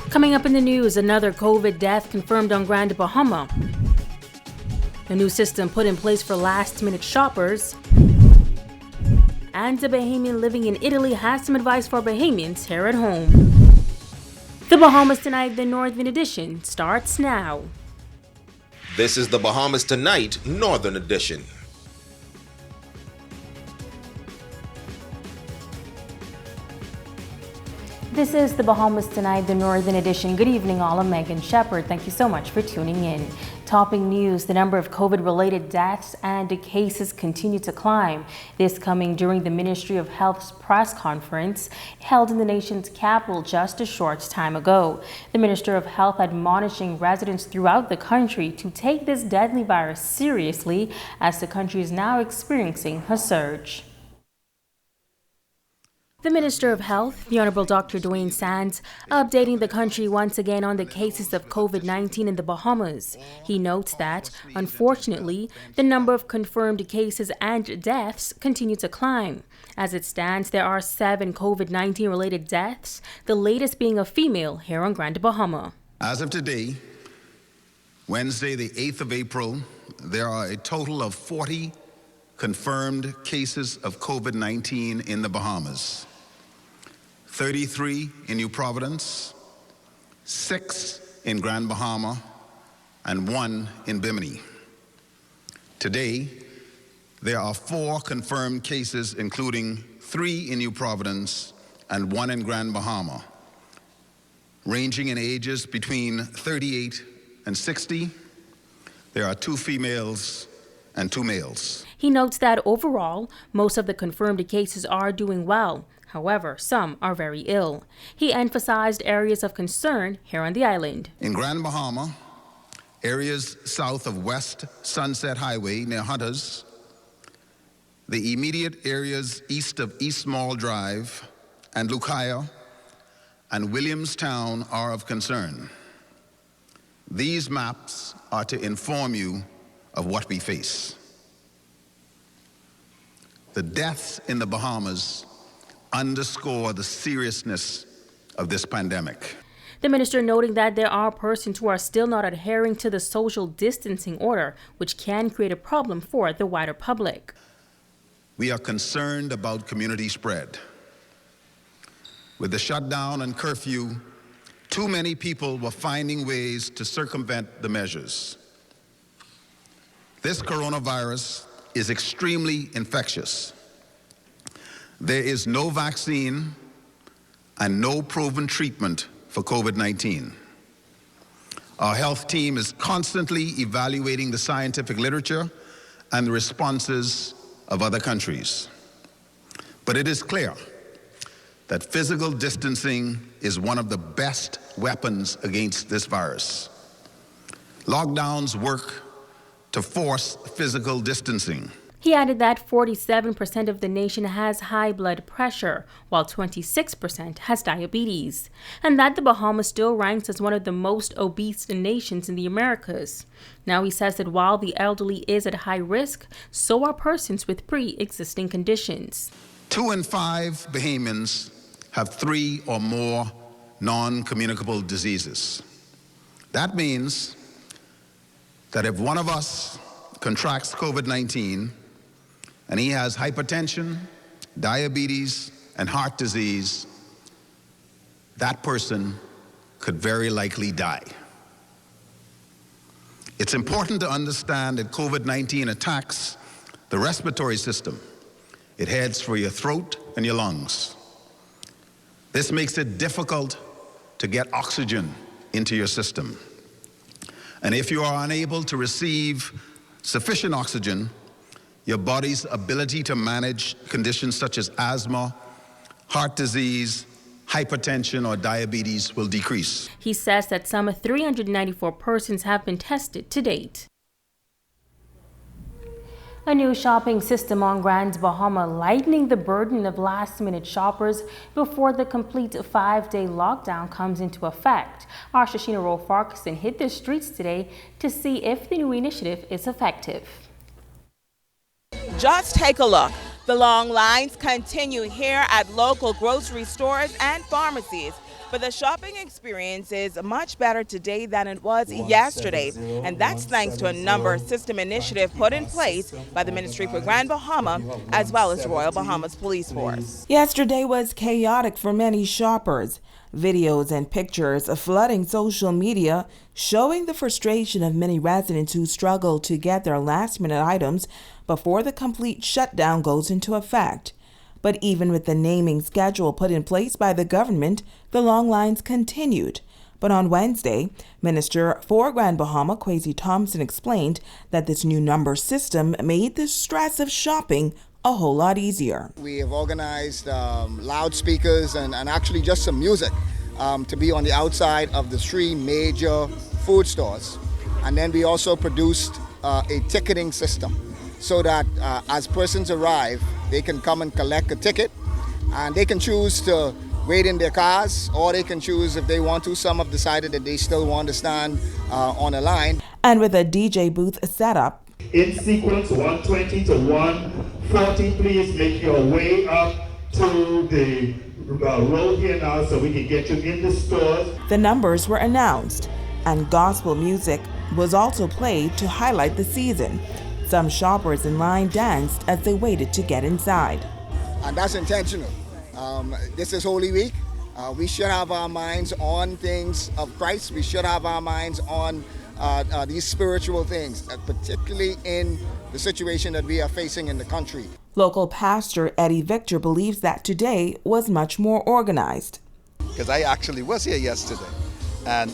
Coming up in the news, another COVID death confirmed on Grand Bahama. A new system put in place for last-minute shoppers. And a Bahamian living in Italy has some advice for Bahamians here at home. The Bahamas Tonight, the Northern Edition, starts now. This is the Bahamas Tonight, Northern Edition. This is the Bahamas Tonight, the Northern Edition. Good evening, all. I'm Megan Shepard. Thank you so much for tuning in. Topping news, the number of COVID-related deaths and cases continue to climb. This coming during the Ministry of Health's press conference held in the nation's capital just a short time ago. The Minister of Health admonishing residents throughout the country to take this deadly virus seriously as the country is now experiencing a surge. The Minister of Health, the Honorable Dr. Dwayne Sands, updating the country once again on the cases of COVID-19 in the Bahamas. He notes that, unfortunately, the number of confirmed cases and deaths continue to climb. As it stands, there are 7 COVID-19 related deaths, the latest being a female here on Grand Bahama. As of today, Wednesday, the 8th of April, there are a total of 40 confirmed cases of COVID-19 in the Bahamas. 33 in New Providence, 6 in Grand Bahama, and 1 in Bimini. Today, there are 4 confirmed cases, including 3 in New Providence and 1 in Grand Bahama, ranging in ages between 38 and 60. There are 2 females and 2 males. He notes that overall, most of the confirmed cases are doing well. However, some are very ill. He emphasized areas of concern here on the island. In Grand Bahama, areas south of West Sunset Highway near Hunters, the immediate areas east of East Mall Drive and Lucaya and Williamstown are of concern. These maps are to inform you of what we face. The deaths in the Bahamas underscore the seriousness of this pandemic. The minister noting that there are persons who are still not adhering to the social distancing order, which can create a problem for the wider public. We are concerned about community spread. With the shutdown and curfew, too many people were finding ways to circumvent the measures. This coronavirus is extremely infectious. There is no vaccine and no proven treatment for COVID-19. Our health team is constantly evaluating the scientific literature and the responses of other countries. But it is clear that physical distancing is one of the best weapons against this virus. Lockdowns work to force physical distancing. He added that 47% of the nation has high blood pressure, while 26% has diabetes, and that the Bahamas still ranks as one of the most obese nations in the Americas. Now he says that while the elderly is at high risk, so are persons with pre-existing conditions. 2 in 5 Bahamians have 3 or more non-communicable diseases. That means that if one of us contracts COVID-19 and he has hypertension, diabetes, and heart disease, that person could very likely die. It's important to understand that COVID-19 attacks the respiratory system. It heads for your throat and your lungs. This makes it difficult to get oxygen into your system. And if you are unable to receive sufficient oxygen, your body's ability to manage conditions such as asthma, heart disease, hypertension, or diabetes will decrease. He says that some 394 persons have been tested to date. A new shopping system on Grand Bahama lightening the burden of last-minute shoppers before the complete 5-day lockdown comes into effect. Our Shashina Rowe-Farquharson hit the streets today to see if the new initiative is effective. Just take a look. The long lines continue here at local grocery stores and pharmacies. But the shopping experience is much better today than it was yesterday, and that's thanks to a number system initiative put in place by the Ministry for Grand Bahama as well as Royal Bahamas Police Force. Yesterday was chaotic for many shoppers. Videos and pictures flooding social media showing the frustration of many residents who struggle to get their last-minute items before the complete shutdown goes into effect. But even with the naming schedule put in place by the government, the long lines continued. But on Wednesday, Minister for Grand Bahama, Kwesi Thompson, explained that this new number system made the stress of shopping a whole lot easier. We have organized loudspeakers and actually just some music to be on the outside of the 3 major food stores. And then we also produced a ticketing system so that as persons arrive, they can come and collect a ticket, and they can choose to wait in their cars, or they can choose, if they want to. Some have decided that they still want to stand on a line. And with a DJ booth set up, in sequence 120 to 140, please make your way up to the road here now so we can get you in the stores. The numbers were announced, and gospel music was also played to highlight the season. Some shoppers in line danced as they waited to get inside. And that's intentional. This is Holy Week. We should have our minds on things of Christ. We should have our minds on these spiritual things, particularly in the situation that we are facing in the country. Local pastor Eddie Victor believes that today was much more organized. Because I actually was here yesterday, and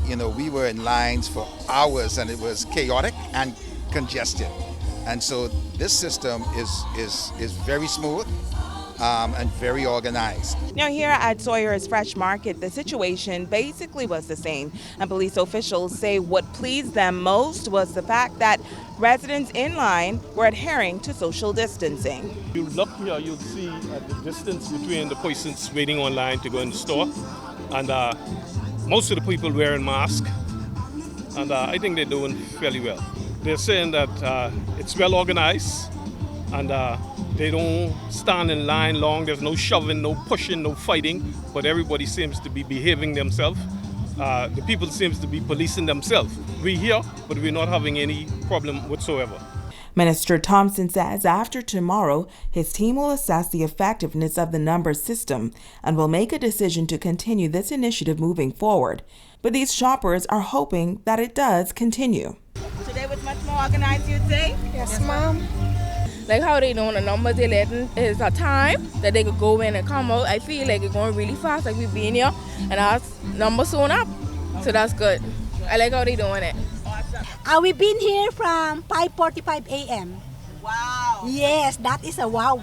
you know, we were in lines for hours, and it was chaotic and congested. And so this system is very smooth and very organized. Now here at Sawyer's Fresh Market, the situation basically was the same, and police officials say what pleased them most was the fact that residents in line were adhering to social distancing. You look here, you'll see the distance between the persons waiting online to go in the store, and most of the people wearing masks, and I think they're doing fairly well. They're saying that it's well organized, and they don't stand in line long. There's no shoving, no pushing, no fighting, but everybody seems to be behaving themselves. The people seems to be policing themselves. We're here, but we're not having any problem whatsoever. Minister Thompson says after tomorrow, his team will assess the effectiveness of the number system and will make a decision to continue this initiative moving forward. But these shoppers are hoping that it does continue. Today was much more organized, you'd say? Yes, ma'am. Like how they doing the numbers, they letting is a time that they could go in and come out. I feel like it's going really fast, like we've been here, and our numbers soon up. So that's good. I like how they doing it. We've been here from 5:45 a.m. Wow. Yes, that is a wow.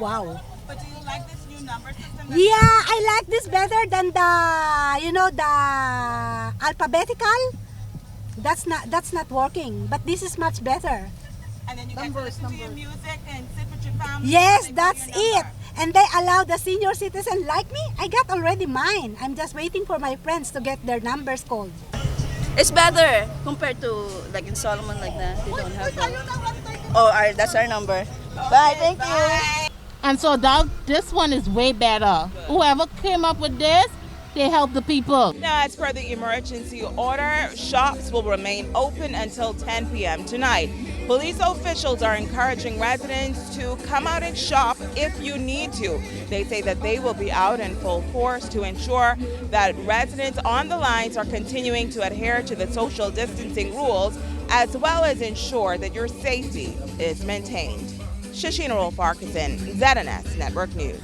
But do you like this new number system? Yeah, I like this better than the alphabetical. That's not working, but this is much better. And then you get to listen to your music and sit with your family. Yes, that's it. And they allow the senior citizen like me. I got already mine. I'm just waiting for my friends to get their numbers called. It's better compared to like in Solomon like that. They don't have that's our number. Bye, thank you. And so this one is way better. Whoever came up with this, they help the people. Now, as per the emergency order, shops will remain open until 10 p.m. tonight. Police officials are encouraging residents to come out and shop if you need to. They say that they will be out in full force to ensure that residents on the lines are continuing to adhere to the social distancing rules, as well as ensure that your safety is maintained. Shashina Rolf-Arkason, ZNS Network News.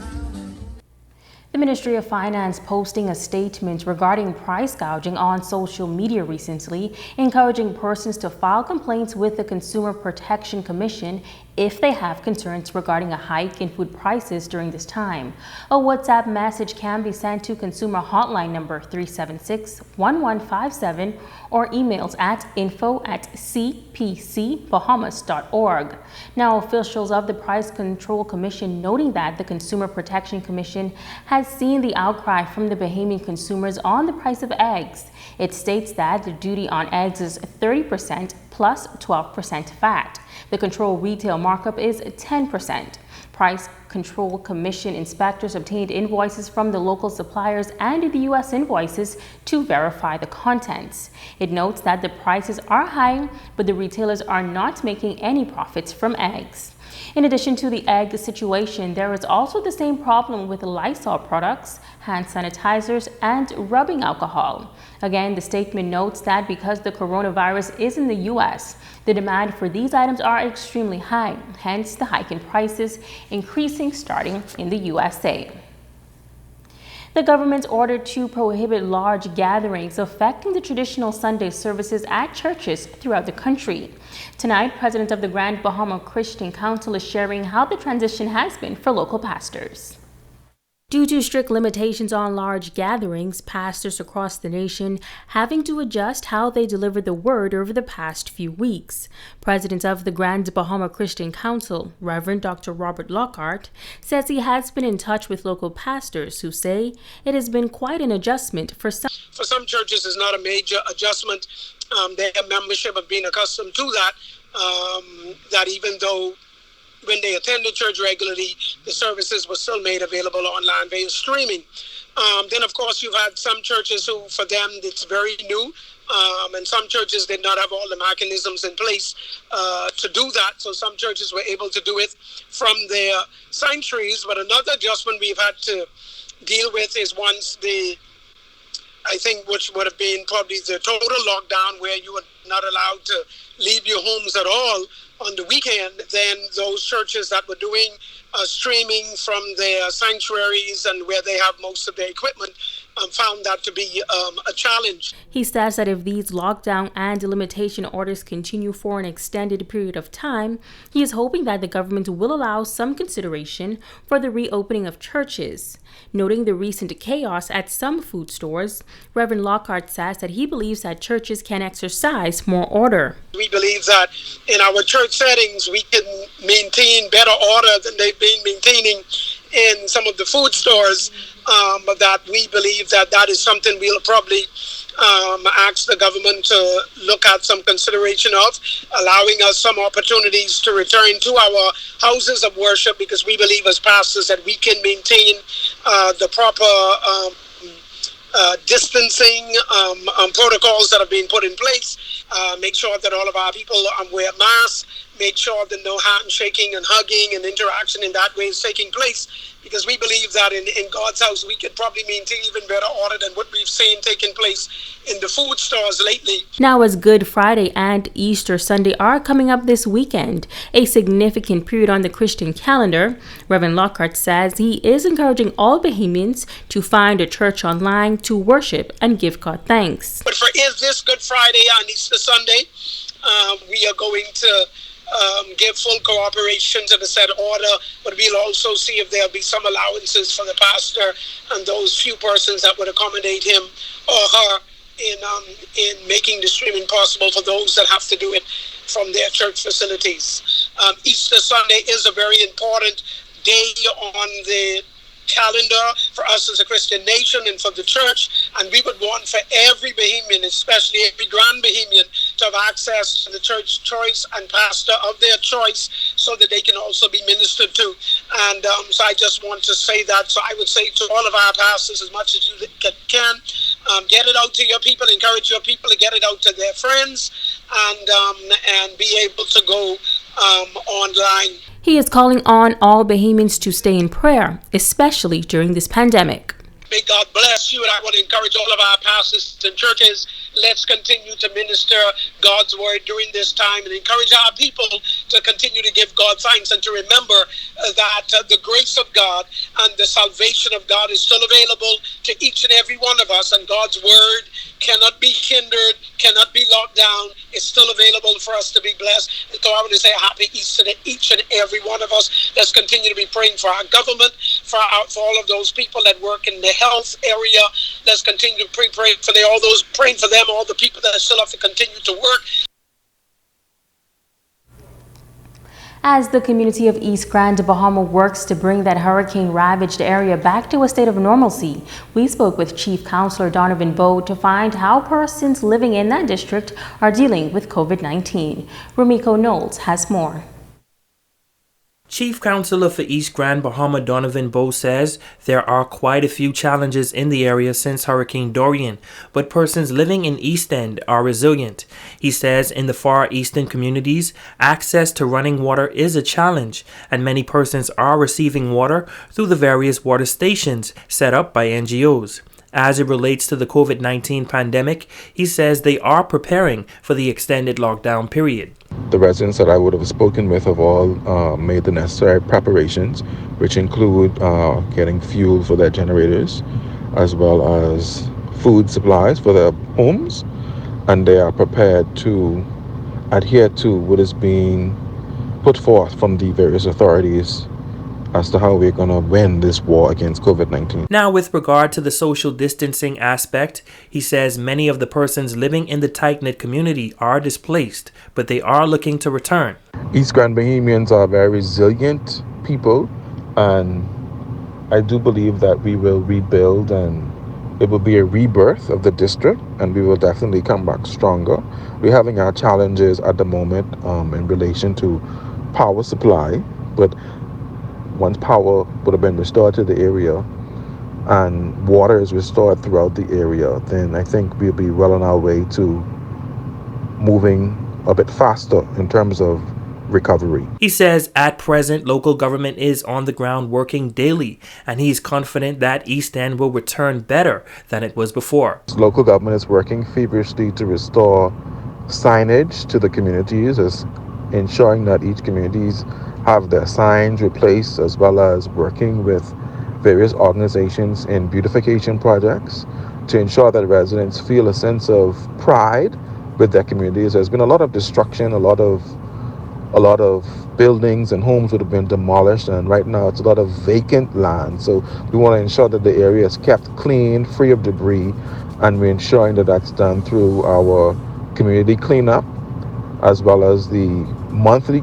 The Ministry of Finance posting a statement regarding price gouging on social media recently, encouraging persons to file complaints with the Consumer Protection Commission if they have concerns regarding a hike in food prices during this time. A WhatsApp message can be sent to consumer hotline number 376-1157 or emails at info@cpcbahamas.org. Now, officials of the Price Control Commission noting that the Consumer Protection Commission has seen the outcry from the Bahamian consumers on the price of eggs. It states that the duty on eggs is 30% plus 12% fat. The control retail markup is 10%. Price Control Commission inspectors obtained invoices from the local suppliers and the U.S. invoices to verify the contents. It notes that the prices are high, but the retailers are not making any profits from eggs. In addition to the egg situation, there is also the same problem with Lysol products, hand sanitizers, and rubbing alcohol. Again, the statement notes that because the coronavirus is in the U.S., the demand for these items are extremely high, hence the hike in prices increasing starting in the USA. The government ordered to prohibit large gatherings affecting the traditional Sunday services at churches throughout the country. Tonight, President of the Grand Bahama Christian Council is sharing how the transition has been for local pastors. Due to strict limitations on large gatherings, pastors across the nation having to adjust how they deliver the word over the past few weeks. President of the Grand Bahama Christian Council, Reverend Dr. Robert Lockhart, says he has been in touch with local pastors who say it has been quite an adjustment for some. For some churches, it's not a major adjustment. Their membership have been accustomed to that, that even though when they attended church regularly, the services were still made available online via streaming. Then, of course, you've had some churches who, for them, it's very new, and some churches did not have all the mechanisms in place to do that. So some churches were able to do it from their sanctuaries. But another adjustment we've had to deal with is once I think, which would have been probably the total lockdown where you were not allowed to leave your homes at all on the weekend, then those churches that were doing streaming from their sanctuaries and where they have most of their equipment found that to be a challenge. He says that if these lockdown and limitation orders continue for an extended period of time, he is hoping that the government will allow some consideration for the reopening of churches. Noting the recent chaos at some food stores, Reverend Lockhart says that he believes that churches can exercise more order. We believe that in our church settings, we can maintain better order than they've been maintaining in some of the food stores, but that we believe that that is something we'll probably ask the government to look at some consideration of, allowing us some opportunities to return to our houses of worship, because we believe as pastors that we can maintain the proper distancing protocols that have been put in place, make sure that all of our people wear masks, make sure that no handshaking and hugging and interaction in that way is taking place, because we believe that in God's house we could probably maintain even better order than what we've seen taking place in the food stores lately. Now, as Good Friday and Easter Sunday are coming up this weekend, a significant period on the Christian calendar, Reverend Lockhart says he is encouraging all Bahamians to find a church online to worship and give God thanks. But for this Good Friday and Easter Sunday, we are going to give full cooperation to the said order, but we'll also see if there'll be some allowances for the pastor and those few persons that would accommodate him or her in making the streaming possible for those that have to do it from their church facilities. Easter Sunday is a very important day on the calendar for us as a Christian nation and for the church, and we would want for every Bahamian, especially every Grand Bahamian, to have access to the church choice and pastor of their choice so that they can also be ministered to. And so I just want to say that. So I would say to all of our pastors, as much as you can, get it out to your people, encourage your people to get it out to their friends, and be able to go online. He is calling on all Bahamians to stay in prayer, especially during this pandemic. May God bless you, and I want to encourage all of our pastors and churches, let's continue to minister God's word during this time and encourage our people to continue to give God thanks and to remember that the grace of God and the salvation of God is still available to each and every one of us, and God's word cannot be hindered, cannot be locked down. It's still available for us to be blessed. And so I want to say happy Easter to each and every one of us. Let's continue to be praying for our government, for all of those people that work in the health area. Let's continue to pray for all those, praying for them, all the people that still have to continue to work. As the community of East Grand Bahama works to bring that hurricane-ravaged area back to a state of normalcy, we spoke with Chief Counselor Donovan Bowe to find how persons living in that district are dealing with COVID-19. Rumiko Knowles has more. Chief Counselor for East Grand Bahama Donovan Bowe says there are quite a few challenges in the area since Hurricane Dorian, but persons living in East End are resilient. He says in the far eastern communities, access to running water is a challenge, and many persons are receiving water through the various water stations set up by NGOs. As it relates to the COVID-19 pandemic, he says they are preparing for the extended lockdown period. The residents that I would have spoken with have all made the necessary preparations, which include getting fuel for their generators, as well as food supplies for their homes, and they are prepared to adhere to what is being put forth from the various authorities as to how we're going to win this war against COVID-19. Now, with regard to the social distancing aspect, he says many of the persons living in the tight-knit community are displaced, but they are looking to return. East Grand Bahamians are very resilient people, and I do believe that we will rebuild, and it will be a rebirth of the district, and we will definitely come back stronger. We're having our challenges at the moment in relation to power supply, but once power would have been restored to the area and water is restored throughout the area, then I think we'll be well on our way to moving a bit faster in terms of recovery. He says at present, local government is on the ground working daily, and he's confident that East End will return better than it was before. Local government is working feverishly to restore signage to the communities, as ensuring that each communities have their signs replaced, as well as working with various organizations in beautification projects to ensure that residents feel a sense of pride with their communities. There's been a lot of destruction, a lot of buildings and homes would have been demolished, and right now it's a lot of vacant land. So we want to ensure that the area is kept clean, free of debris, and we're ensuring that that's done through our community cleanup, as well as the monthly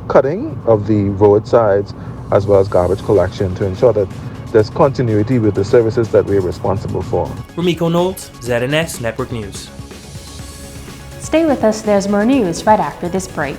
cutting of the roadsides, as well as garbage collection, to ensure that there's continuity with the services that we're responsible for. Rumiko Knowles, ZNS Network News. Stay with us, there's more news right after this break.